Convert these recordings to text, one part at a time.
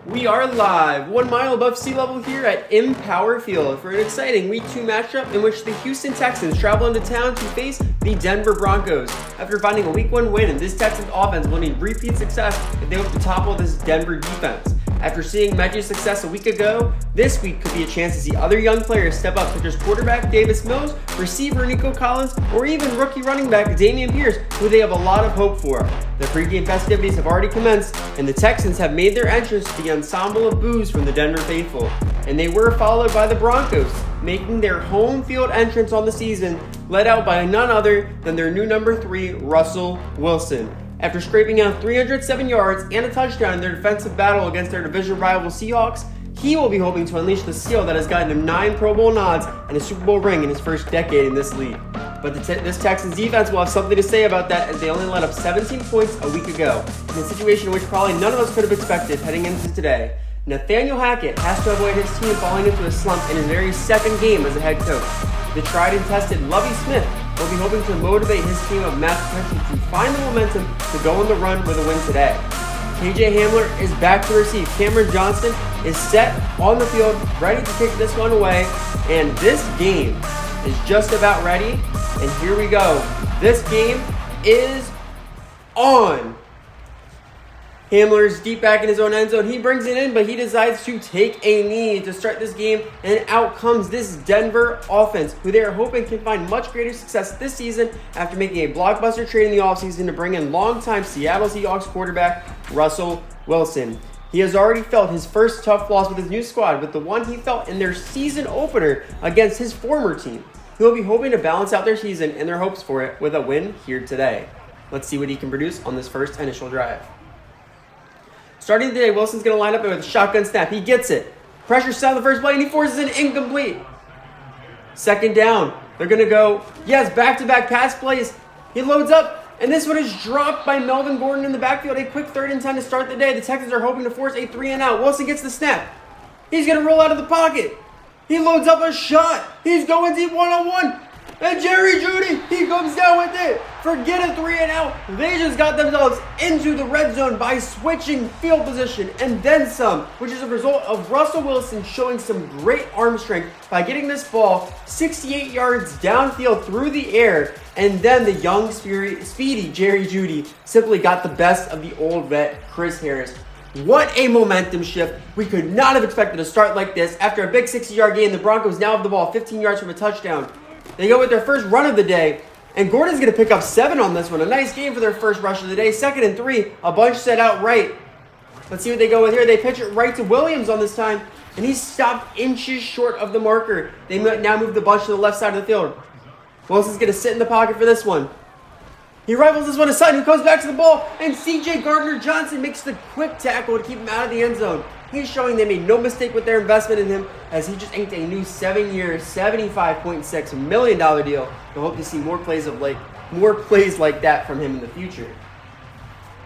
We are live, 1 mile above sea level here at Empower Field for an exciting Week 2 matchup in which the Houston Texans travel into town to face the Denver Broncos. After finding a Week 1 win, this Texans offense will need repeat success if they hope to topple this Denver defense. After seeing Mechie's success a week ago, this week could be a chance to see other young players step up, such as quarterback Davis Mills, receiver Nico Collins, or even rookie running back Dameon Pierce, who they have a lot of hope for. The pregame festivities have already commenced, and the Texans have made their entrance to the ensemble of boos from the Denver faithful. And they were followed by the Broncos, making their home field entrance on the season, led out by none other than their new number 3, Russel Wilson. After scraping out 307 yards and a touchdown in their defensive battle against their division rival Seahawks, he will be hoping to unleash the skill that has gotten him 9 Pro Bowl nods and a Super Bowl ring in his first decade in this league. But this Texans defense will have something to say about that, as they only let up 17 points a week ago, in a situation in which probably none of us could have expected heading into today. Nathaniel Hackett has to avoid his team falling into a slump in his very second game as a head coach. The tried and tested Lovie Smith will be hoping to motivate his team of mass potential to find the momentum to go on the run with a win today. KJ Hamler is back to receive. Cameron Johnston is set on the field, ready to kick this one away, and this game is just about ready. And here we go. This game is on. Hamler's deep back in his own end zone. He brings it in, but he decides to take a knee to start this game, and out comes this Denver offense, who they are hoping can find much greater success this season after making a blockbuster trade in the offseason to bring in longtime Seattle Seahawks quarterback Russell Wilson. He has already felt his first tough loss with his new squad, with the one he felt in their season opener against his former team. He'll be hoping to balance out their season and their hopes for it with a win here today. Let's see what he can produce on this first initial drive. Starting today, Wilson's going to line up with a shotgun snap. He gets it. Pressure set on the first play, and he forces an incomplete. Second down. They're going to go, back-to-back pass plays. He loads up, and this one is dropped by Melvin Gordon in the backfield. A quick 3rd and 10 to start the day. The Texans are hoping to force a 3-and-out. Wilson gets the snap. He's going to roll out of the pocket. He loads up a shot. He's going deep one-on-one. And Jerry Jeudy, he comes down with it. Forget a 3-and-out. They just got themselves into the red zone by switching field position and then some, which is a result of Russell Wilson showing some great arm strength by getting this ball 68 yards downfield through the air. And then the young, speedy Jerry Jeudy simply got the best of the old vet, Chris Harris. What a momentum shift. We could not have expected a start like this. After a big 60-yard gain, the Broncos now have the ball 15 yards from a touchdown. They go with their first run of the day, and Gordon's going to pick up 7 on this one. A nice game for their first rush of the day. 2nd and 3, a bunch set out right. Let's see what they go with here. They pitch it right to Williams on this time, and he's stopped inches short of the marker. They now move the bunch to the left side of the field. Wilson's going to sit in the pocket for this one. He rifles this one aside, and goes back to the ball, and C.J. Gardner-Johnson makes the quick tackle to keep him out of the end zone. He's showing they made no mistake with their investment in him, as he just inked a new 7-year, $75.6 million deal. We hope to see more plays like that from him in the future.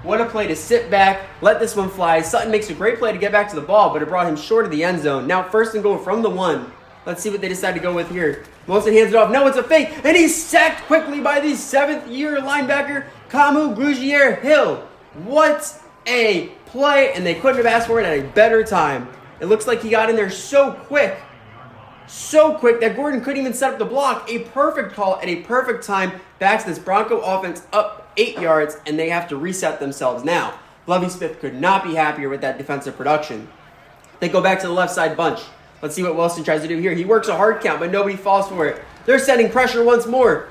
What a play to sit back, let this one fly. Sutton makes a great play to get back to the ball, but it brought him short of the end zone. Now 1st and goal from the 1. Let's see what they decide to go with here. Wilson hands it off. No, it's a fake, and he's sacked quickly by the 7th-year linebacker, Kamu Grugier-Hill. What a play, and they couldn't have asked for it at a better time. It looks like he got in there so quick that Gordon couldn't even set up the block. A perfect call at a perfect time backs this Bronco offense up 8 yards, and they have to reset themselves now. Lovie Smith could not be happier with that defensive production. They go back to the left side bunch. Let's see what Wilson tries to do here. He works a hard count, but nobody falls for it. They're setting pressure once more.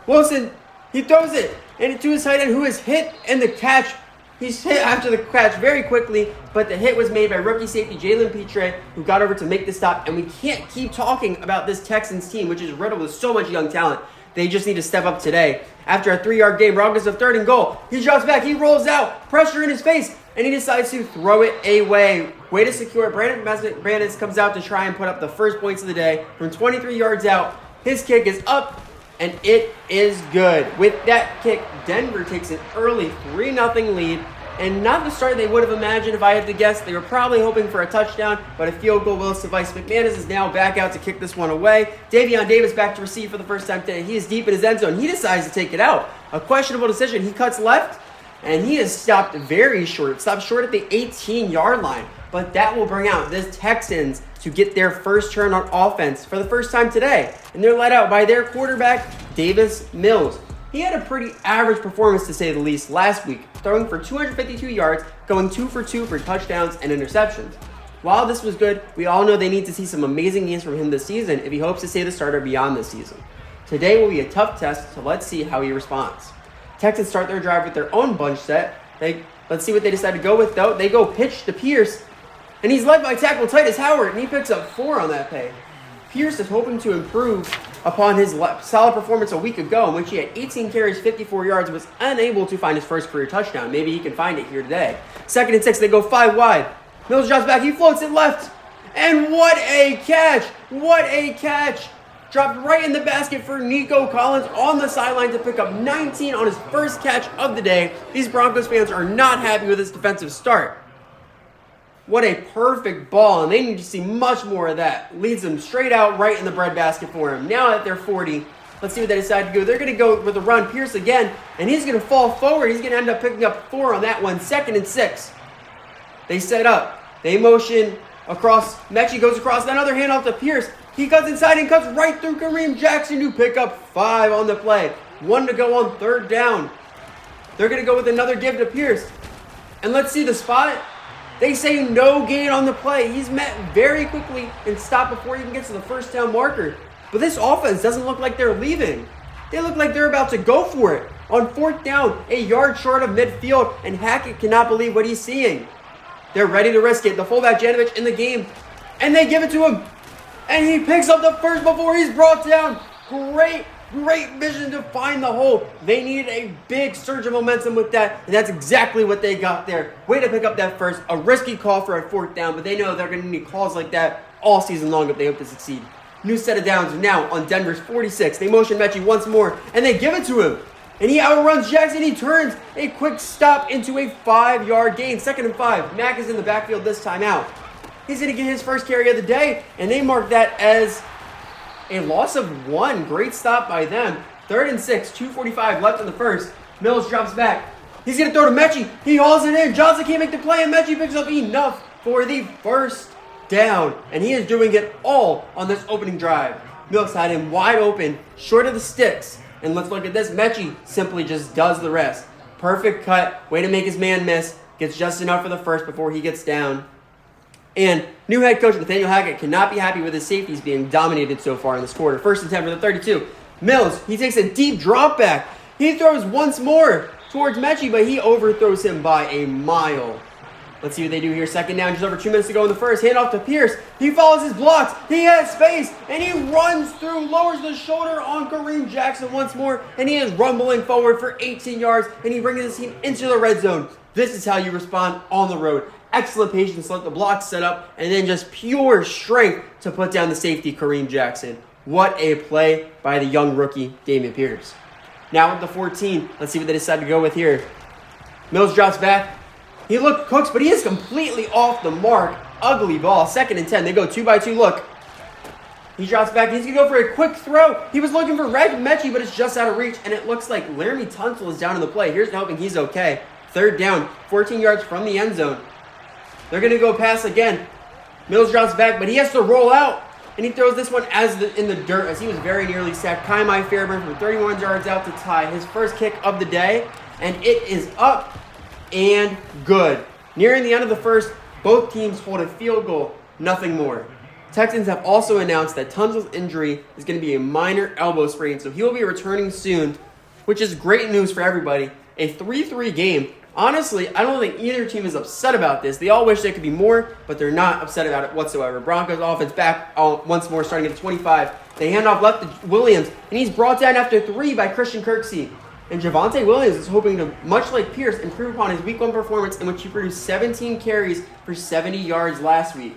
Wilson, he throws it, and to his tight end, who is hit in the catch. He's hit after the catch very quickly, but the hit was made by rookie safety Jalen Petre, who got over to make the stop. And we can't keep talking about this Texans team, which is riddled with so much young talent. They just need to step up today. After a 3-yard gain, Broncos have 3rd and goal. He drops back, he rolls out, pressure in his face, and he decides to throw it away. Way to secure it. Brandon comes out to try and put up the first points of the day from 23 yards out. His kick is up, and it is good. With that kick, Denver takes an early 3-0 lead, and not the start they would have imagined if I had to guess. They were probably hoping for a touchdown, but a field goal will suffice. McManus is now back out to kick this one away. Davion Davis back to receive for the first time today. He is deep in his end zone. He decides to take it out. A questionable decision. He cuts left, And he is stopped very short. Stopped short at the 18-yard line. But that will bring out the Texans to get their first turn on offense for the first time today. And they're led out by their quarterback, Davis Mills. He had a pretty average performance, to say the least, last week, throwing for 252 yards, going 2 for 2 for touchdowns and interceptions. While this was good, we all know they need to see some amazing games from him this season if he hopes to stay the starter beyond this season. Today will be a tough test, so let's see how he responds. Texans start their drive with their own bunch set. Let's see what they decide to go with, though. They go pitch to Pierce, and he's led by tackle Titus Howard, and he picks up 4 on that play. Pierce is hoping to improve upon his solid performance a week ago, in which he had 18 carries, 54 yards, and was unable to find his first career touchdown. Maybe he can find it here today. 2nd and 6, they go 5 wide. Mills drops back, he floats it left, and what a catch! What a catch! Dropped right in the basket for Nico Collins on the sideline to pick up 19 on his first catch of the day. These Broncos fans are not happy with his defensive start. What a perfect ball, and they need to see much more of that. Leads them straight out right in the breadbasket for him. Now at their 40, let's see what they decide to do. They're going to go with a run. Pierce again, and he's going to fall forward. He's going to end up picking up 4 on that one. 2nd and 6. They set up. They motion across. Mechie goes across. Another handoff to Pierce. He cuts inside and cuts right through Kareem Jackson to pick up 5 on the play. 1 to go on 3rd down. They're going to go with another give to Pierce. And let's see the spot. They say no gain on the play. He's met very quickly and stopped before he even gets to the first down marker. But this offense doesn't look like they're leaving. They look like they're about to go for it. On 4th down, a yard short of midfield, and Hackett cannot believe what he's seeing. They're ready to risk it. The fullback Janovich in the game, and they give it to him. And he picks up the first before he's brought down. Great vision to find the hole. They needed a big surge of momentum with that, and that's exactly what they got there. Way to pick up that first. A risky call for a 4th down, but they know they're going to need calls like that all season long if they hope to succeed. New set of downs now on Denver's 46. They motion Mechie once more, and they give it to him. And he outruns Jackson. He turns a quick stop into a 5-yard gain. 2nd and 5. Mack is in the backfield this time out. He's going to get his first carry of the day, and they mark that as a loss of 1. Great stop by them. 3rd and 6. 2:45 left in the first. Mills drops back. He's going to throw to Mechie. He hauls it in. Johnson can't make the play, and Mechie picks up enough for the first down. And he is doing it all on this opening drive. Mills had him wide open, short of the sticks. And let's look at this. Mechie simply just does the rest. Perfect cut. Way to make his man miss. Gets just enough for the first before he gets down. And new head coach Nathaniel Hackett cannot be happy with his safeties being dominated so far in this quarter. 1st and 10 for the 32. Mills, he takes a deep drop back. He throws once more towards Mechie, but he overthrows him by a mile. Let's see what they do here. 2nd down, just over 2 minutes to go in the first. Handoff to Pierce. He follows his blocks. He has space, and he runs through, lowers the shoulder on Kareem Jackson once more, and he is rumbling forward for 18 yards, and he brings his team into the red zone. This is how you respond on the road. Excellent patience to let the blocks set up, and then just pure strength to put down the safety, Kareem Jackson. What a play by the young rookie, Dameon Pierce. Now at the 14, let's see what they decide to go with here. Mills drops back. He cooks, but he is completely off the mark. Ugly ball. 2nd and 10. They go 2-by-2 look. He drops back. He's going to go for a quick throw. He was looking for Mechie, but it's just out of reach, and it looks like Laramie Tunsil is down in the play. Here's hoping he's okay. 3rd down, 14 yards from the end zone. They're going to go pass again. Mills drops back, but he has to roll out, and he throws this one in the dirt as he was very nearly sacked. Kaimai Fairburn from 31 yards out to tie his first kick of the day, and it is up and good. Nearing the end of the first, both teams hold a field goal, nothing more. Texans have also announced that Tunsil's injury is going to be a minor elbow sprain, so he will be returning soon, which is great news for everybody. A 3-3 game. Honestly, I don't think either team is upset about this. They all wish there could be more, but they're not upset about it whatsoever. Broncos offense back once more, starting at the 25. They hand off left to Williams, and he's brought down after 3 by Christian Kirksey. And Javonte Williams is hoping to, much like Pierce, improve upon his Week 1 performance in which he produced 17 carries for 70 yards last week.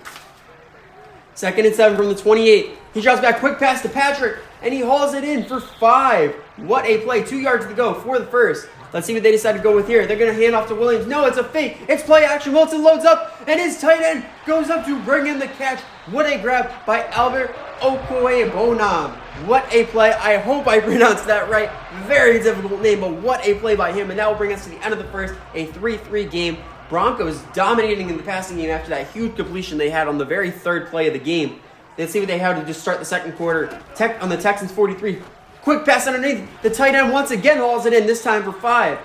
2nd and 7 from the 28. He drops back, quick pass to Patrick, and he hauls it in for 5. What a play. 2 yards to go for the first. Let's see what they decide to go with here. They're going to hand off to Williams. No, it's a fake. It's play action. Wilson loads up, and his tight end goes up to bring in the catch. What a grab by Albert Okoye-Bonam. What a play. I hope I pronounced that right. Very difficult name, but what a play by him. And that will bring us to the end of the first, a 3-3 game. Broncos dominating in the passing game after that huge completion they had on the very third play of the game. Let's see what they have to just start the second quarter. On the Texans 43. Quick pass underneath. The tight end once again hauls it in, this time for 5.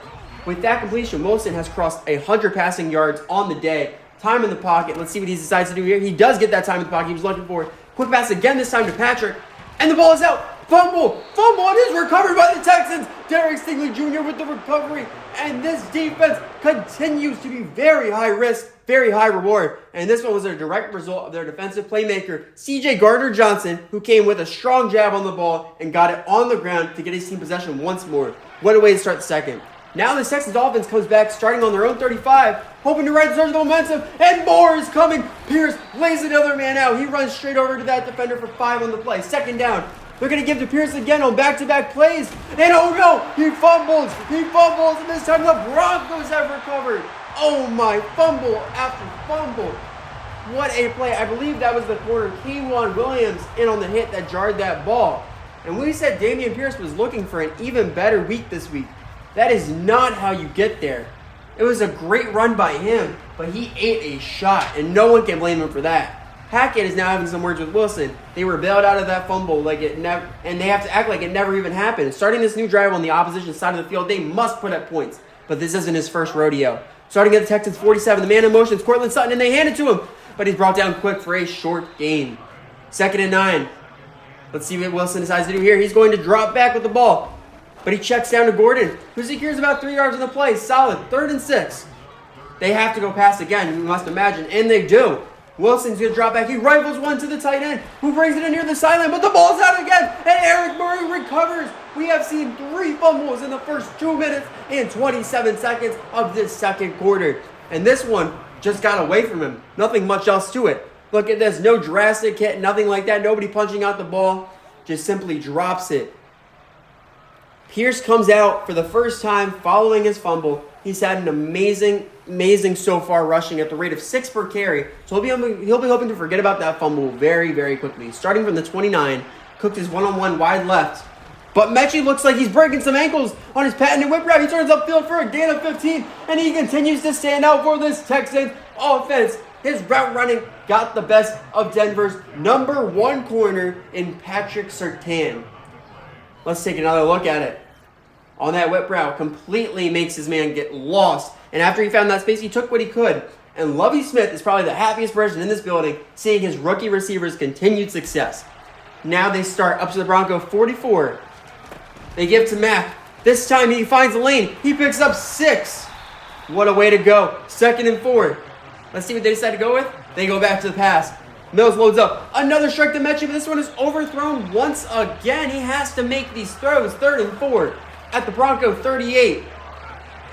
With that completion, Wilson has crossed 100 passing yards on the day. Time in the pocket. Let's see what he decides to do here. He does get that time in the pocket he was looking for. Quick pass again, this time to Patrick. And the ball is out. Fumble, and is recovered by the Texans. Derek Stingley Jr. with the recovery. And this defense continues to be very high risk, very high reward. And this one was a direct result of their defensive playmaker, C.J. Gardner-Johnson, who came with a strong jab on the ball and got it on the ground to get his team possession once more. What a way to start the second. Now the Texans offense comes back, starting on their own 35, hoping to ride the momentum, and more is coming. Pierce lays another man out. He runs straight over to that defender for 5 on the play. Second down. They're going to give to Pierce again on back-to-back plays. And oh no, he fumbles, and this time the Broncos have recovered. Oh my, fumble after fumble. What a play. I believe that was the corner, K'Waun Williams, in on the hit that jarred that ball. And we said Dameon Pierce was looking for an even better week this week. That is not how you get there. It was a great run by him, but he ate a shot, and no one can blame him for that. Hackett is now having some words with Wilson. They were bailed out of that fumble like it never, and they have to act like it never even happened. Starting this new drive on the opposition side of the field, they must put up points. But this isn't his first rodeo. Starting at the Texans 47, the man in motion is Cortland Sutton, and they hand it to him. But he's brought down quick for a short gain. 2nd and 9. Let's see what Wilson decides to do here. He's going to drop back with the ball. But he checks down to Gordon, who secures about 3 yards on the play. Solid. 3rd and 6. They have to go pass again, you must imagine, and they do. Wilson's going to drop back. He rifles one to the tight end, who brings it in near the sideline, but the ball's out again, and Eric Murray recovers. We have seen 3 fumbles in the first 2 minutes and 27 seconds of this second quarter. And this one just got away from him. Nothing much else to it. Look at this. No drastic hit, nothing like that. Nobody punching out the ball. Just simply drops it. Pierce comes out for the first time following his fumble. He's had an amazing so far rushing at the rate of 6 per carry. So he'll be hoping to forget about that fumble very, very quickly. Starting from the 29, cooked his one-on-one wide left. But Mechie looks like he's breaking some ankles on his patented whip route. He turns upfield for a gain of 15, and he continues to stand out for this Texans offense. His route running got the best of Denver's number 1 corner in Patrick Surtain. Let's take another look at it. On that whip route, completely makes his man get lost. And after he found that space, he took what he could. And Lovie Smith is probably the happiest person in this building, seeing his rookie receivers' continued success. Now they start up to the Bronco 44. They give to Mack. This time he finds a lane. He picks up 6. What a way to go. 2nd and 4. Let's see what they decide to go with. They go back to the pass. Mills loads up. Another strike to Mechie, but this one is overthrown once again. He has to make these throws. 3rd and 4. At the Bronco 38.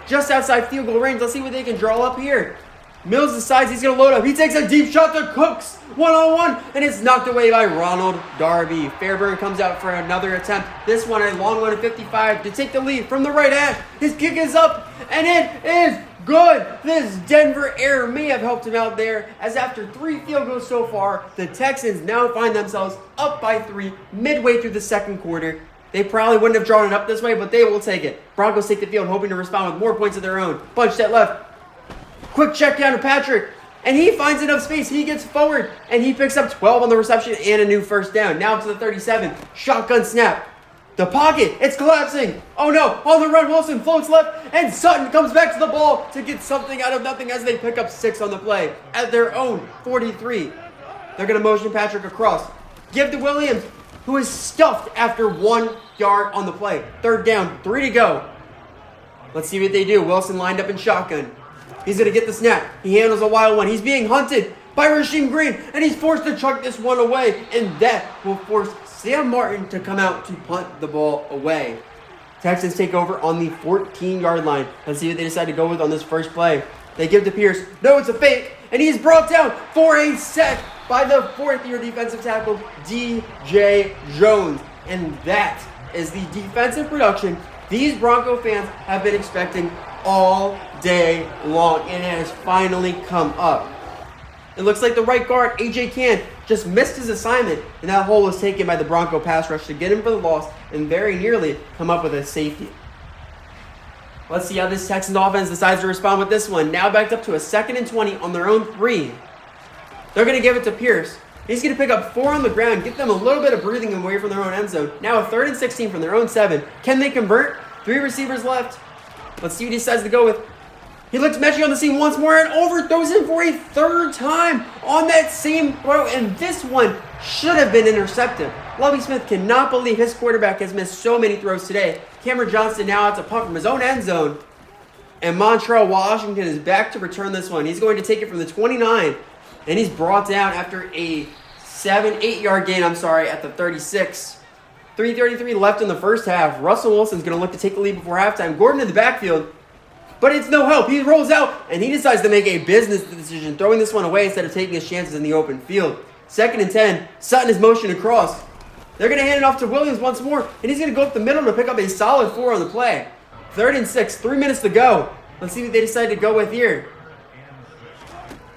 Just outside field goal range. Let's see what they can draw up here. Mills decides he's going to load up. He takes a deep shot to Cooks. 1-on-1. And it's knocked away by Ronald Darby. Fairburn comes out for another attempt. This one a long one at 55 to take the lead from the right hash. His kick is up. And it is good. This Denver error may have helped him out there, as after 3 field goals so far, the Texans now find themselves up by 3 midway through the second quarter. They probably wouldn't have drawn it up this way, but they will take it. Broncos take the field, hoping to respond with more points of their own. Bunch that left. Quick check down to Patrick. And he finds enough space. He gets forward. And he picks up 12 on the reception and a new first down. Now to the 37. Shotgun snap. The pocket. It's collapsing. Oh no. On the run, Wilson floats left. And Sutton comes back to the ball to get something out of nothing as they pick up 6 on the play. At their own 43. They're going to motion Patrick across. Give to Williams, who is stuffed after 1 yard on the play. 3rd down, 3 to go. Let's see what they do. Wilson lined up in shotgun. He's going to get the snap. He handles a wild one. He's being hunted by Rasheem Green, and he's forced to chuck this one away, and that will force Sam Martin to come out to punt the ball away. Texans take over on the 14-yard line. Let's see what they decide to go with on this first play. They give to Pierce. No, it's a fake, and he's brought down for a sack by the 4th-year defensive tackle, D.J. Jones. And that is the defensive production, these Bronco fans have been expecting all day long, and it has finally come up. It looks like the right guard, A.J. Cann, just missed his assignment, and that hole was taken by the Bronco pass rush to get him for the loss and very nearly come up with a safety. Let's see how this Texans offense decides to respond with this one. Now backed up to a 2nd and 20 on their own 3. They're going to give it to Pierce. He's going to pick up 4 on the ground, get them a little bit of breathing away from their own end zone. Now a 3rd and 16 from their own 7. Can they convert? 3 receivers left. Let's see what he decides to go with. He looks Mechie on the seam once more and overthrows him for a 3rd time on that same throw. And this one should have been intercepted. Lovie Smith cannot believe his quarterback has missed so many throws today. Cameron Johnston now has to punt from his own end zone. And Montrell Washington is back to return this one. He's going to take it from the 29. And he's brought down after a 8 yard gain, at the 36. 3:33 left in the first half. Russell Wilson's going to look to take the lead before halftime. Gordon in the backfield. But it's no help. He rolls out, and he decides to make a business decision, throwing this one away instead of taking his chances in the open field. 2nd and 10. Sutton is motioned across. They're going to hand it off to Williams once more, and he's going to go up the middle to pick up a solid 4 on the play. 3rd and 6. 3 minutes to go. Let's see what they decide to go with here.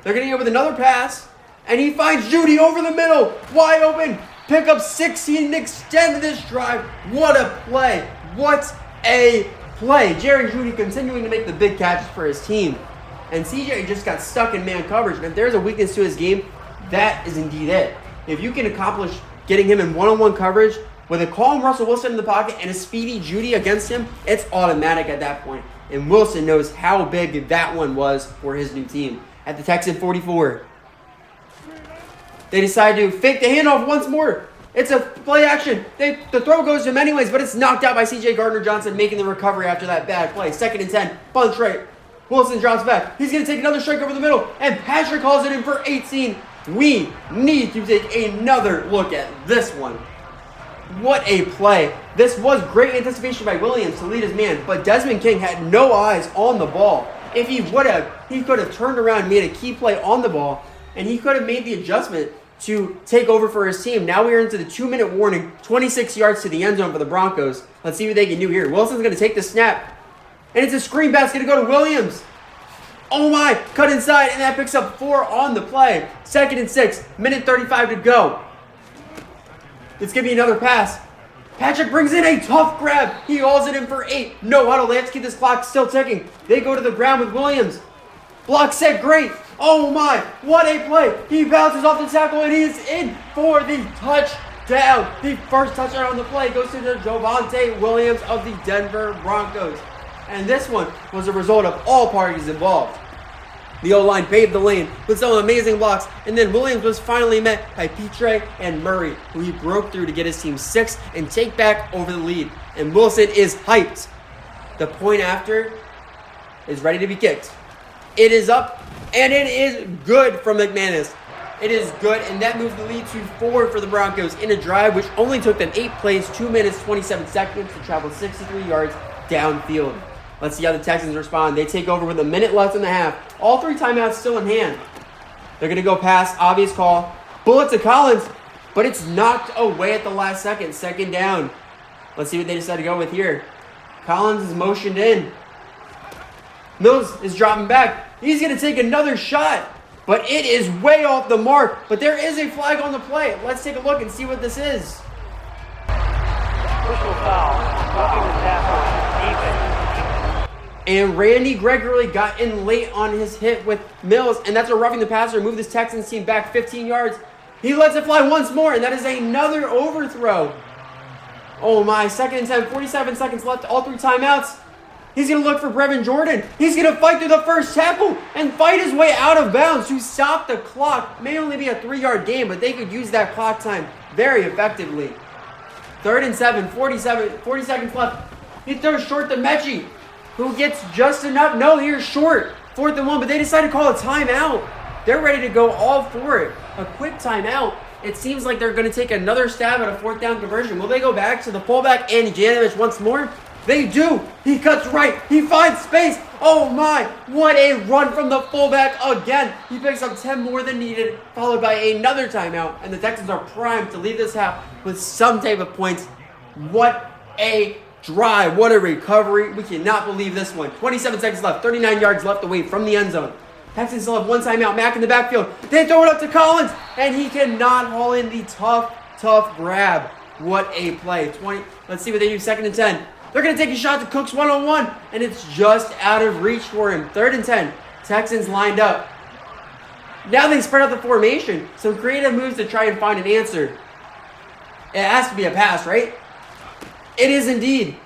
They're going to go with another pass, and he finds Judy over the middle. Wide open. Pick up 16 to extend this drive. What a play. What a play. Jerry Judy continuing to make the big catches for his team. And CJ just got stuck in man coverage. And if there's a weakness to his game, that is indeed it. If you can accomplish getting him in one-on-one coverage with a calm Russell Wilson in the pocket and a speedy Judy against him, it's automatic at that point. And Wilson knows how big that one was for his new team. At the Texan 44. They decide to fake the handoff once more. It's a play action. The throw goes to him anyways, but it's knocked out by C.J. Gardner-Johnson, making the recovery after that bad play. 2nd and 10. Bunt straight. Wilson drops back. He's going to take another strike over the middle, and Patrick calls it in for 18. We need to take another look at this one. What a play. This was great anticipation by Williams to lead his man, but Desmond King had no eyes on the ball. If he would have, he could have turned around and made a key play on the ball, and he could have made the adjustment to take over for his team. Now we are into the 2-minute warning, 26 yards to the end zone for the Broncos. Let's see what they can do here. Wilson's going to take the snap, and it's a screen pass going to go to Williams. Oh my, cut inside, and that picks up 4 on the play. 2nd and 6, minute 35 to go. It's going to be another pass. Patrick brings in a tough grab. He hauls it in for 8. No huddle. They have to keep this clock still ticking. They go to the ground with Williams. Block set, great. Oh my, what a play. He bounces off the tackle and he is in for the touchdown. The first touchdown on the play goes to the Javonte Williams of the Denver Broncos. And this one was a result of all parties involved. The O-line paved the lane with some amazing blocks, and then Williams was finally met by Petre and Murray, who he broke through to get his team 6 and take back over the lead. And Wilson is hyped. The point after is ready to be kicked. It is up, and it is good from McManus. It is good, and that moves the lead to 4 for the Broncos in a drive which only took them 8 plays, 2 minutes, 27 seconds to travel 63 yards downfield. Let's see how the Texans respond. They take over with a minute left in the half. All 3 timeouts still in hand. They're going to go pass. Obvious call. Bullet to Collins, but it's knocked away at the last second. 2nd down. Let's see what they decide to go with here. Collins is motioned in. Mills is dropping back. He's going to take another shot, but it is way off the mark. But there is a flag on the play. Let's take a look and see what this is. Personal foul. Roughing the tackle. Defense. And Randy Gregory got in late on his hit with Mills, and that's a roughing the passer. Move this Texans team back 15 yards. He lets it fly once more, and that is another overthrow. Oh my, 2nd and 10, 47 seconds left, all 3 timeouts. He's going to look for Brevin Jordan. He's going to fight through the first tackle and fight his way out of bounds to stop the clock. May only be a 3-yard game, but they could use that clock time very effectively. 3rd and 7, 40 seconds left. He throws short to Mechie, who gets just enough. No, here's short. 4th and 1, but they decide to call a timeout. They're ready to go all for it. A quick timeout. It seems like they're going to take another stab at a 4th down conversion. Will they go back to the fullback, Andy Janovich, once more? They do. He cuts right. He finds space. Oh my, what a run from the fullback again. He picks up 10 more than needed, followed by another timeout. And the Texans are primed to leave this half with some type of points. What a drive. What a recovery. We cannot believe this one. 27 seconds left. 39 yards left away from the end zone. Texans still have one timeout. Mack in the backfield. They throw it up to Collins, and he cannot haul in the tough grab. What a play. Let's see what they do. 2nd and 10. They're going to take a shot to Cooks one-on-one, and it's just out of reach for him. 3rd and 10. Texans lined up. Now they spread out the formation. Some creative moves to try and find an answer. It has to be a pass, right? It is indeed.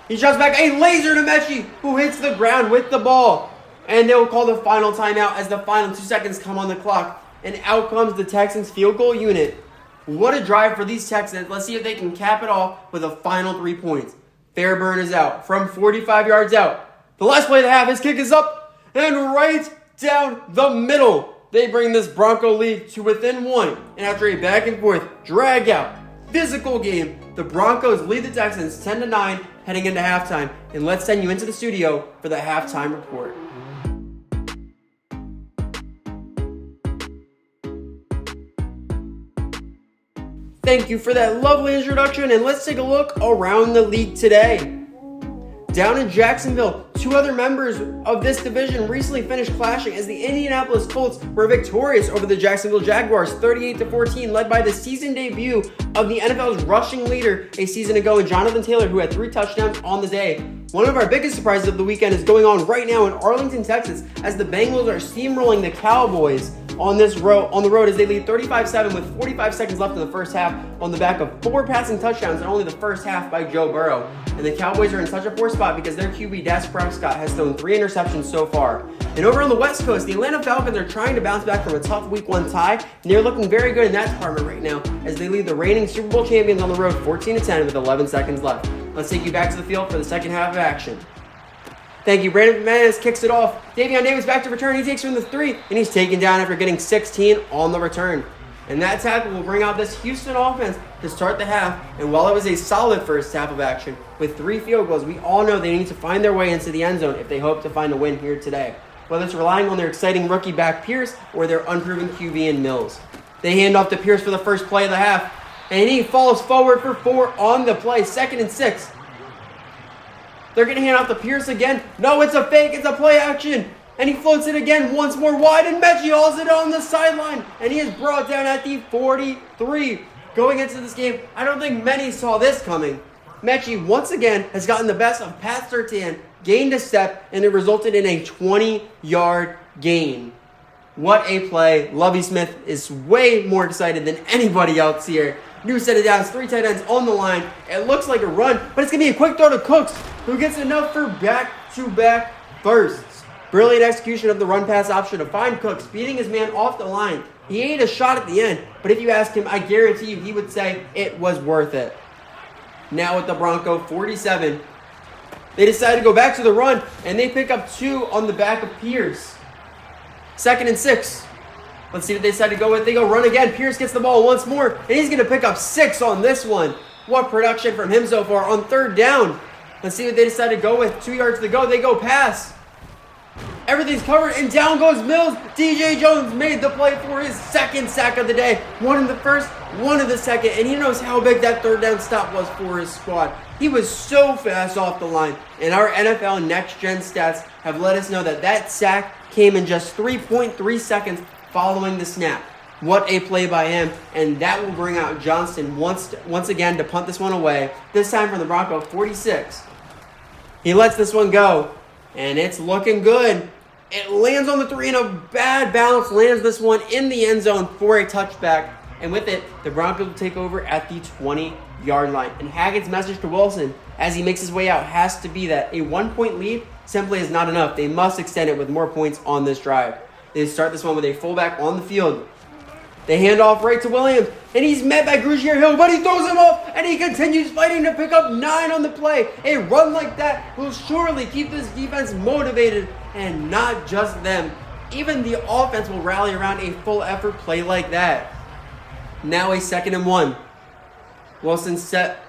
He shots back a laser to Mechie, who hits the ground with the ball. And they will call the final timeout as the final 2 seconds come on the clock. And out comes the Texans field goal unit. What a drive for these Texans. Let's see if they can cap it off with a final 3 points. Fairburn is out from 45 yards out. The last play of the half, his kick is up and right down the middle. They bring this Bronco lead to within 1. And after a back and forth, drag out, physical game, the Broncos lead the Texans 10-9 heading into halftime. And let's send you into the studio for the halftime report. Thank you for that lovely introduction, and let's take a look around the league today. Down in Jacksonville, 2 other members of this division recently finished clashing as the Indianapolis Colts were victorious over the Jacksonville Jaguars 38-14, led by the season debut of the NFL's rushing leader a season ago in Jonathan Taylor, who had 3 touchdowns on the day. One of our biggest surprises of the weekend is going on right now in Arlington, Texas, as the Bengals are steamrolling the Cowboys on the road as they lead 35-7 with 45 seconds left in the first half on the back of 4 passing touchdowns in only the first half by Joe Burrow. And the Cowboys are in such a poor spot because their QB, Dak Prescott, has thrown 3 interceptions so far. And over on the West Coast, the Atlanta Falcons are trying to bounce back from a tough Week 1 tie, and they're looking very good in that department right now as they lead the reigning Super Bowl champions on the road 14-10 with 11 seconds left. Let's take you back to the field for the second half of action. Thank you. Brandon McManus kicks it off. Davion Davis back to return. He takes from the 3, and he's taken down after getting 16 on the return. And that tackle will bring out this Houston offense to start the half. And while it was a solid first half of action with 3 field goals, we all know they need to find their way into the end zone if they hope to find a win here today. Whether it's relying on their exciting rookie back Pierce or their unproven QB in Mills. They hand off to Pierce for the first play of the half. And he falls forward for 4 on the play. 2nd and 6. They're going to hand off to Pierce again. No, it's a fake. It's a play action. And he floats it again once more wide. And Mechie hauls it on the sideline. And he is brought down at the 43. Going into this game, I don't think many saw this coming. Mechie, once again, has gotten the best of Pat Surtain, gained a step, and it resulted in a 20-yard gain. What a play. Lovie Smith is way more excited than anybody else here. New set of downs, 3 tight ends on the line. It looks like a run, but it's going to be a quick throw to Cooks, who gets enough for back-to-back bursts. Brilliant execution of the run-pass option to find Cooks, beating his man off the line. He ate a shot at the end, but if you ask him, I guarantee you he would say it was worth it. Now with the Bronco 47, they decide to go back to the run, and they pick up 2 on the back of Pierce. 2nd and 6. Let's see what they decide to go with. They go run again. Pierce gets the ball once more, and he's going to pick up 6 on this one. What production from him so far on 3rd down. Let's see what they decide to go with. 2 yards to go. They go pass. Everything's covered, and down goes Mills. DJ Jones made the play for his 2nd sack of the day. 1 in the first, 1 in the second, and he knows how big that 3rd down stop was for his squad. He was so fast off the line, and our NFL Next Gen stats have let us know that that sack came in just 3.3 seconds following the snap. What a play by him, and that will bring out Johnston once again to punt this one away, this time from the Bronco 46. He lets this one go, and it's looking good. It lands on the 3 and a bad bounce, lands this one in the end zone for a touchback, and with it, the Broncos will take over at the 20-yard line. And Hackett's message to Wilson as he makes his way out has to be that a 1-point lead simply is not enough. They must extend it with more points on this drive. They start this one with a fullback on the field. They hand off right to Williams, and he's met by Grugier Hill, but he throws him off, and he continues fighting to pick up 9 on the play. A run like that will surely keep this defense motivated, and not just them. Even the offense will rally around a full effort play like that. Now a 2nd and 1. Wilson set.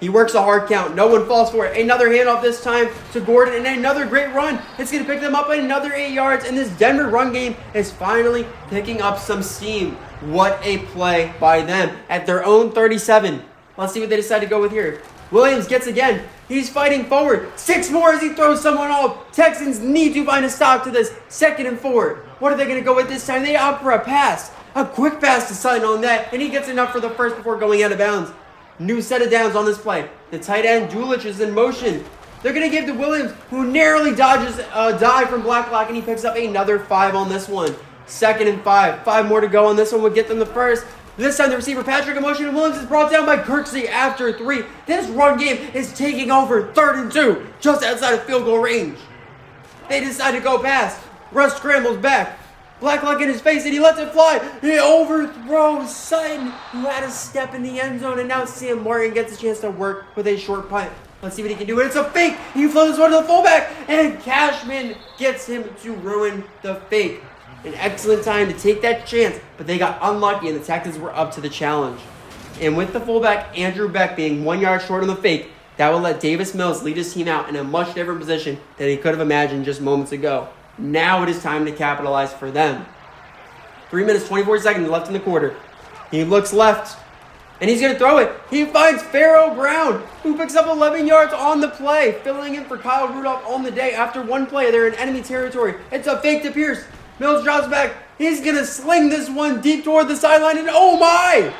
He works a hard count. No one falls for it. Another handoff this time to Gordon, and another great run. It's going to pick them up at another 8 yards, and this Denver run game is finally picking up some steam. What a play by them at their own 37. Let's see what they decide to go with here. Williams gets again. He's fighting forward. 6 more as he throws someone off. Texans need to find a stop to this. 2nd and 4. What are they going to go with this time? They opt for a pass. A quick pass to Sutton on that, and he gets enough for the first before going out of bounds. New set of downs on this play. The tight end, Dulich, is in motion. They're going to give to Williams, who narrowly dodges a dive from Blacklock, and he picks up another 5 on this one. 2nd and 5. 5 more to go on this one would get them the first. This time the receiver, Patrick, in motion, and Williams is brought down by Kirksey after 3. This run game is taking over. 3rd and 2, just outside of field goal range. They decide to go past. Russ scrambles back. Blacklock in his face, and he lets it fly. He overthrows Sutton, who had a step in the end zone, and now Sam Martin gets a chance to work with a short punt. Let's see what he can do. And it's a fake. He floats this one to the fullback, and Cashman gets him to ruin the fake. An excellent time to take that chance, but they got unlucky, and the Texans were up to the challenge. And with the fullback, Andrew Beck, being 1 yard short on the fake, that will let Davis Mills lead his team out in a much different position than he could have imagined just moments ago. Now it is time to capitalize for them. 3 minutes, 24 seconds left in the quarter. He looks left, and he's going to throw it. He finds Pharaoh Brown, who picks up 11 yards on the play, filling in for Kyle Rudolph on the day. After one play, they're in enemy territory. It's a fake to Pierce. Mills drops back. He's going to sling this one deep toward the sideline, and oh my!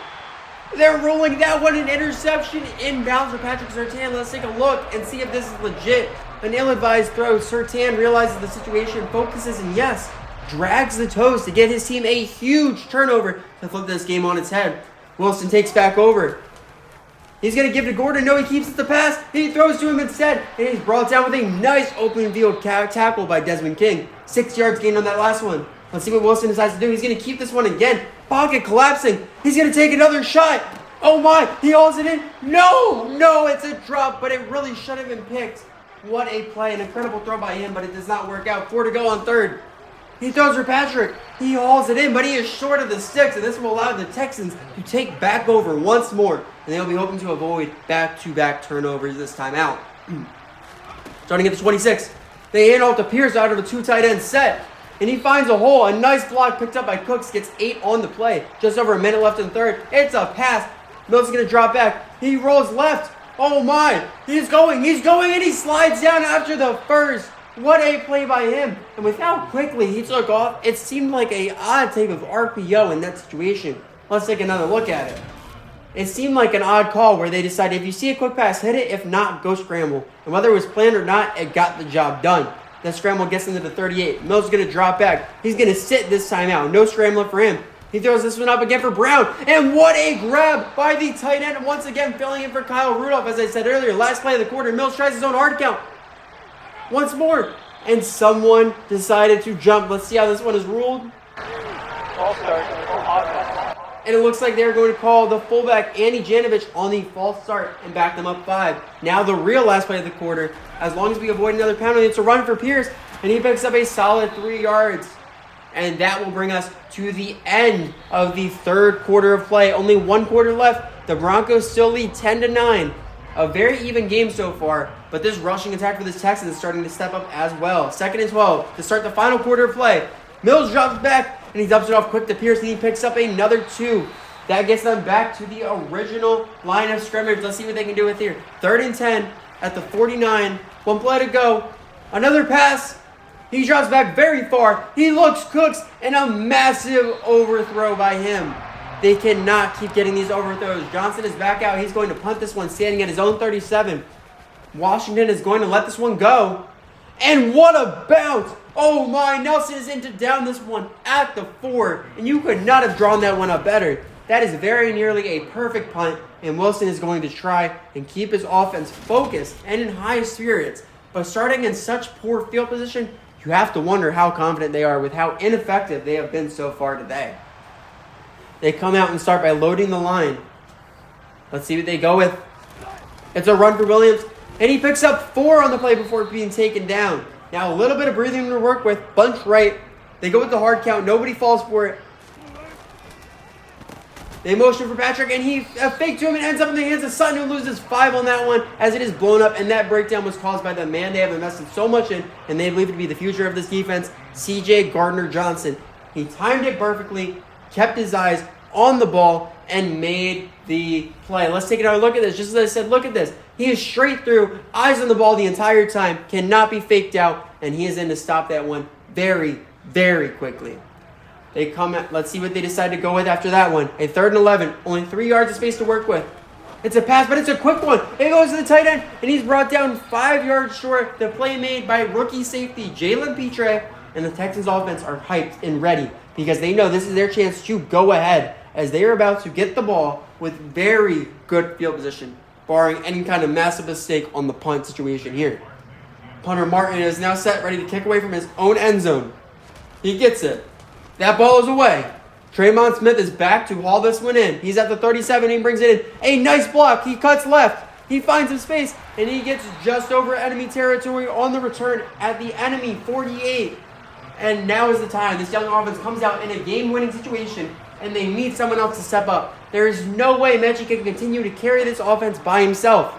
They're rolling that one, an interception inbounds for Patrick Surtain. Let's take a look and see if this is legit. An ill-advised throw. Surtain realizes the situation, focuses, and yes, drags the toes to get his team a huge turnover to flip this game on its head. Wilson takes back over. He's going to give to Gordon. No, he keeps it the pass. He throws to him instead, and he's brought down with a nice open field tackle by Desmond King. 6 yards gained on that last one. Let's see what Wilson decides to do. He's going to keep this one again. Pocket collapsing. He's going to take another shot. Oh my, he hauls it in. No, it's a drop, but it really should have been picked. What a play, an incredible throw by him, but it does not work out. 4 to go on 3rd. He throws for Patrick. He hauls it in, but he is short of the sticks, and this will allow the Texans to take back over once more, and they'll be hoping to avoid back-to-back turnovers this time out. Starting at the 26, they hand off to Pierce out of a 2 tight end set, and he finds a hole. A nice block picked up by Cooks, gets 8 on the play. Just over a minute left in 3rd. It's a pass. Mills is going to drop back. He rolls left. Oh my, he's going, and he slides down after the first. What a play by him. And with how quickly he took off, it seemed like an odd type of RPO in that situation. Let's take another look at it. It seemed like an odd call where they decided if you see a quick pass, hit it. If not, go scramble. And whether it was planned or not, it got the job done. That scramble gets into the 38. Mills is going to drop back. He's going to sit this time out. No scrambling for him. He throws this one up again for Brown. And what a grab by the tight end. Once again, filling in for Kyle Rudolph. As I said earlier, last play of the quarter, Mills tries his own hard count. Once more. And someone decided to jump. Let's see how this one is ruled. False start. Offense. And it looks like they're going to call the fullback, Andy Janovich, on the false start and back them up 5. Now the real last play of the quarter. As long as we avoid another penalty, it's a run for Pierce. And he picks up a solid 3 yards. And that will bring us to the end of the 3rd quarter of play. Only 1 quarter left. The Broncos still lead 10-9. A very even game so far, but this rushing attack for the Texans is starting to step up as well. 2nd and 12 to start the final quarter of play. Mills drops back, and he dumps it off quick to Pierce, and he picks up another 2. That gets them back to the original line of scrimmage. Let's see what they can do with here. 3rd and 10 at the 49. 1 play to go. Another pass. He drops back very far. He looks Cooks, and a massive overthrow by him. They cannot keep getting these overthrows. Johnson is back out. He's going to punt this one standing at his own 37. Washington is going to let this one go. And what a bounce. Oh my, Nelson is in to down this one at the 4. And you could not have drawn that one up better. That is very nearly a perfect punt. And Wilson is going to try and keep his offense focused and in high spirits. But starting in such poor field position, you have to wonder how confident they are with how ineffective they have been so far today. They come out and start by loading the line. Let's see what they go with. It's a run for Williams, and he picks up 4 on the play before being taken down. Now a little bit of breathing to work with. Bunch right. They go with the hard count. Nobody falls for it. They motion for Patrick, and he fake to him and ends up in the hands of Sutton, who loses 5 on that one as it is blown up. And that breakdown was caused by the man they have invested so much in, and they believe to be the future of this defense, C.J. Gardner-Johnson. He timed it perfectly, kept his eyes on the ball, and made the play. Let's take another look at this. Just as I said, look at this. He is straight through, eyes on the ball the entire time, cannot be faked out, and he is in to stop that one very, very quickly. They come at, let's see what they decide to go with after that one. A 3rd and 11, only 3 yards of space to work with. It's a pass, but it's a quick one. It goes to the tight end, and he's brought down 5 yards short. The play made by rookie safety Jalen Petre, and the Texans offense are hyped and ready because they know this is their chance to go ahead as they are about to get the ball with very good field position, barring any kind of massive mistake on the punt situation here. Punter Martin is now set, ready to kick away from his own end zone. He gets it. That ball is away. Traymon Smith is back to haul this one in. He's at the 37. He brings it in. A nice block. He cuts left. He finds some space, and he gets just over enemy territory on the return at the enemy 48. And now is the time. This young offense comes out in a game-winning situation, and they need someone else to step up. There is no way Mechie can continue to carry this offense by himself.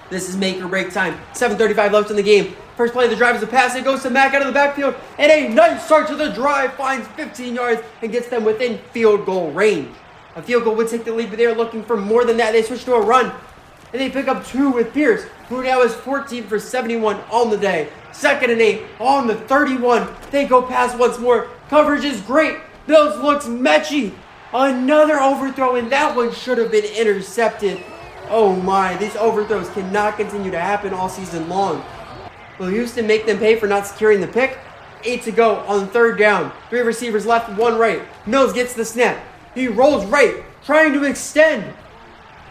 This is make or break time. 7:35 left in the game. First play of the drive is a pass. It goes to Mack out of the backfield. And a nice start to the drive. Finds 15 yards and gets them within field goal range. A field goal would take the lead, but they're looking for more than that. They switch to a run. And they pick up 2 with Pierce, who now is 14 for 71 on the day. 2nd and 8 on the 31. They go pass once more. Coverage is great. Bills looks Mechie. Another overthrow, and that one should have been intercepted. Oh my, these overthrows cannot continue to happen all season long. Will Houston make them pay for not securing the pick? 8 to go on 3rd down. 3 receivers left, 1 right. Mills gets the snap. He rolls right, trying to extend.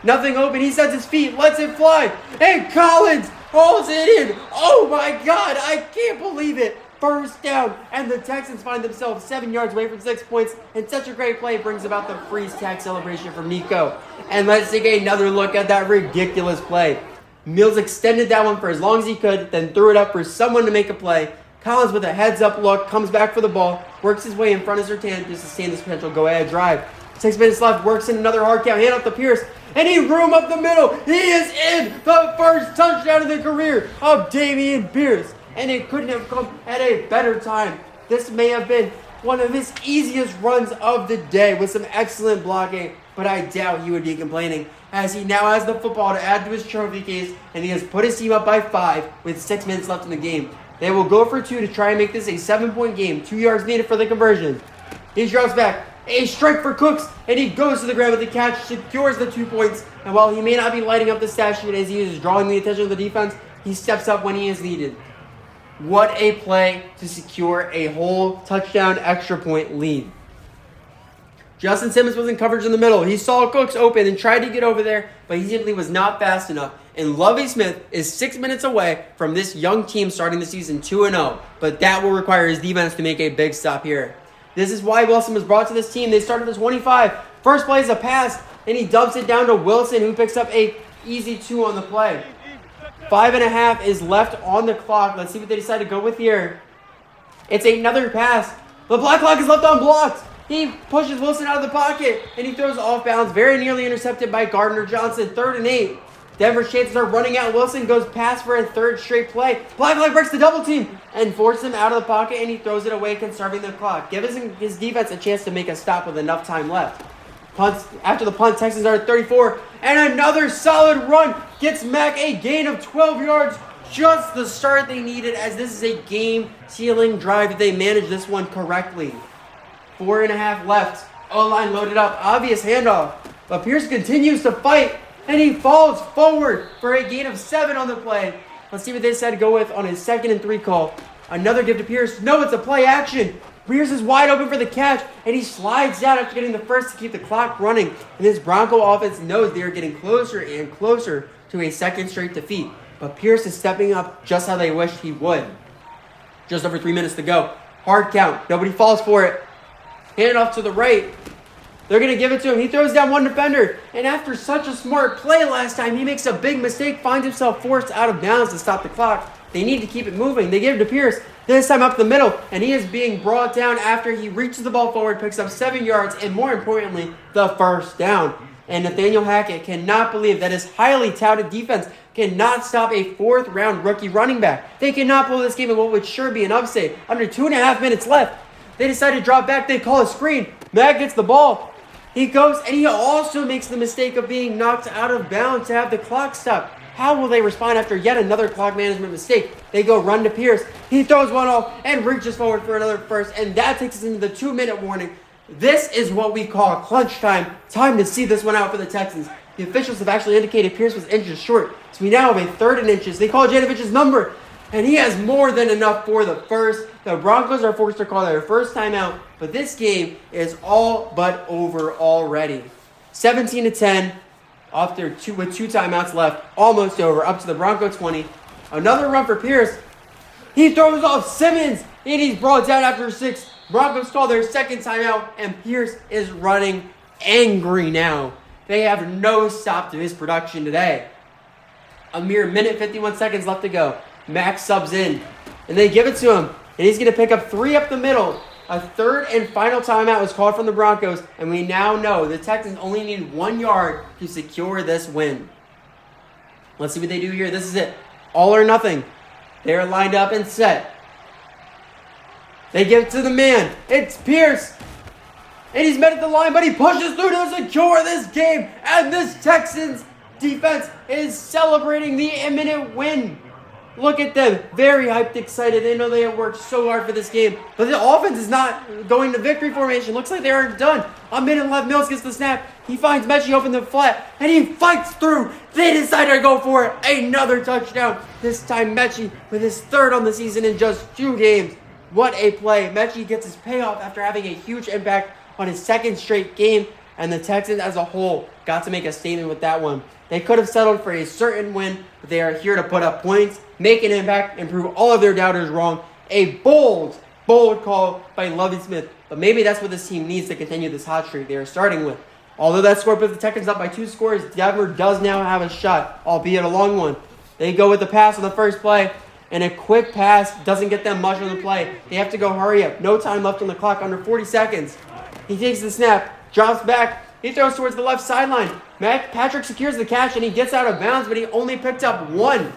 Nothing open. He sets his feet, lets it fly. And Collins holds it in. Oh my God, I can't believe it. First down, and the Texans find themselves 7 yards away from 6 points, and such a great play brings about the freeze tag celebration from Nico. And let's take another look at that ridiculous play. Mills extended that one for as long as he could, then threw it up for someone to make a play. Collins with a heads-up look, comes back for the ball, works his way in front of Surtain to sustain this potential go-ahead drive. 6 minutes left, works in another hard count, hand off to Pierce, and he room up the middle. He is in the first touchdown of the career of Dameon Pierce. And it couldn't have come at a better time. This may have been one of his easiest runs of the day with some excellent blocking, but I doubt he would be complaining as he now has the football to add to his trophy case, and he has put his team up by 5 with 6 minutes left in the game. They will go for 2 to try and make this a 7-point game. 2 yards needed for the conversion. He drops back. A strike for Cooks, and he goes to the ground with the catch, secures the 2 points, and while he may not be lighting up the stat sheet as he is drawing the attention of the defense, he steps up when he is needed. What a play to secure a whole touchdown extra point lead. Justin Simmons was in coverage in the middle. He saw Cooks open and tried to get over there, but he simply was not fast enough. And Lovie Smith is 6 minutes away from this young team starting the season 2-0, but that will require his defense to make a big stop here. This is why Wilson was brought to this team. They started at 25. First play is a pass, and he dumps it down to Wilson, who picks up a easy 2 on the play. 5.5 is left on the clock. Let's see what they decide to go with here. It's another pass. The play clock is left unblocked. He pushes Wilson out of the pocket, and he throws off bounds, very nearly intercepted by Gardner Johnson. 3rd and 8. Denver's chances are running out. Wilson goes pass for a 3rd straight play. Play clock breaks the double team and forces him out of the pocket, and he throws it away, conserving the clock. Giving his defense a chance to make a stop with enough time left. After the punt, Texans are at 34, and another solid run gets Mack a gain of 12 yards. Just the start they needed, as this is a game-sealing drive if they manage this one correctly. 4.5 left. O-line loaded up. Obvious handoff. But Pierce continues to fight, and he falls forward for a gain of 7 on the play. Let's see what they decide to go with on his 2nd and 3 call. Another give to Pierce. No, it's a play action. Pierce is wide open for the catch, and he slides down after getting the first to keep the clock running. And this Bronco offense knows they are getting closer and closer to a 2nd straight defeat. But Pierce is stepping up just how they wished he would. Just over 3 minutes to go. Hard count. Nobody falls for it. Hand off to the right. They're going to give it to him. He throws down one defender. And after such a smart play last time, he makes a big mistake, finds himself forced out of bounds to stop the clock. They need to keep it moving. They give it to Pierce. This time up the middle. And he is being brought down after he reaches the ball forward, picks up 7 yards, and more importantly, the first down. And Nathaniel Hackett cannot believe that his highly touted defense cannot stop a 4th-round rookie running back. They cannot pull this game in what would sure be an upset. Under 2.5 minutes left. They decide to drop back. They call a screen. Mack gets the ball. He goes, and he also makes the mistake of being knocked out of bounds to have the clock stop. How will they respond after yet another clock management mistake? They go run to Pierce. He throws one off and reaches forward for another first, and that takes us into the 2-minute warning. This is what we call clutch time. Time to see this one out for the Texans. The officials have actually indicated Pierce was inches short, so we now have a 3rd and inches. They call Janovic's number, and he has more than enough for the first. The Broncos are forced to call their first timeout, but this game is all but over already. 17-10 with 2 timeouts left, almost over, up to the Bronco 20. Another run for Pierce. He throws off Simmons, and he's brought down after 6. Broncos call their second timeout, and Pierce is running angry now. They have no stop to his production today. A mere minute, 51 seconds left to go. Max subs in, and they give it to him, and he's going to pick up 3 up the middle. A 3rd and final timeout was called from the Broncos, and we now know the Texans only need 1 yard to secure this win. Let's see what they do here. This is it. All or nothing. They are lined up and set. They give it to the man. It's Pierce. And he's met at the line, but he pushes through to secure this game. And this Texans defense is celebrating the imminent win. Look at them. Very hyped, excited. They know they have worked so hard for this game. But the offense is not going to victory formation. Looks like they aren't done. A minute left. Mills gets the snap. He finds Mechie open the flat. And he fights through. They decide to go for it. Another touchdown. This time Mechie with his 3rd on the season in just 2 games. What a play. Mechie gets his payoff after having a huge impact on his 2nd straight game. And the Texans as a whole got to make a statement with that one. They could have settled for a certain win, but they are here to put up points, make an impact, and prove all of their doubters wrong. A bold call by Lovie Smith. But maybe that's what this team needs to continue this hot streak they are starting with. Although that score puts the Texans up by 2 scores, Denver does now have a shot, albeit a long one. They go with the pass on the first play, and a quick pass doesn't get them much on the play. They have to go hurry up. No time left on the clock, under 40 seconds. He takes the snap, drops back, he throws towards the left sideline. Patrick secures the catch, and he gets out of bounds, but he only picked up 1.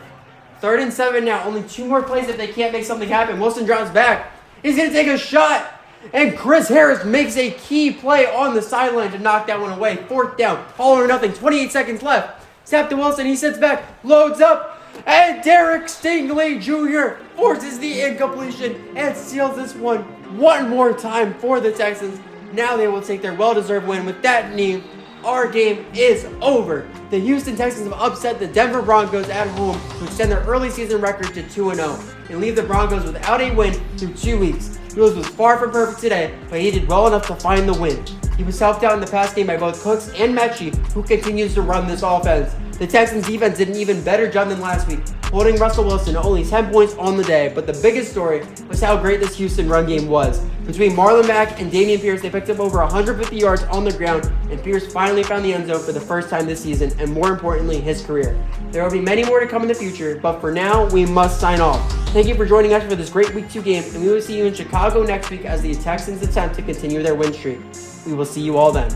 3rd and 7 now. Only 2 more plays if they can't make something happen. Wilson drops back. He's going to take a shot. And Chris Harris makes a key play on the sideline to knock that one away. 4th down. All or nothing. 28 seconds left. Snap to Wilson. He sits back. Loads up. And Derek Stingley Jr. forces the incompletion and seals this one more time for the Texans. Now they will take their well-deserved win. With that knee, our game is over. The Houston Texans have upset the Denver Broncos at home to extend their early season record to 2-0 and leave the Broncos without a win through 2 weeks. Mills was far from perfect today, but he did well enough to find the win. He was helped out in the pass game by both Cooks and Mechie, who continues to run this offense. The Texans defense did an even better job than last week, holding Russell Wilson to only 10 points on the day, but the biggest story was how great this Houston run game was. Between Marlon Mack and Dameon Pierce, they picked up over 150 yards on the ground, and Pierce finally found the end zone for the first time this season, and more importantly, his career. There will be many more to come in the future, but for now, we must sign off. Thank you for joining us for this great Week 2 game, and we will see you in Chicago next week as the Texans attempt to continue their win streak. We will see you all then.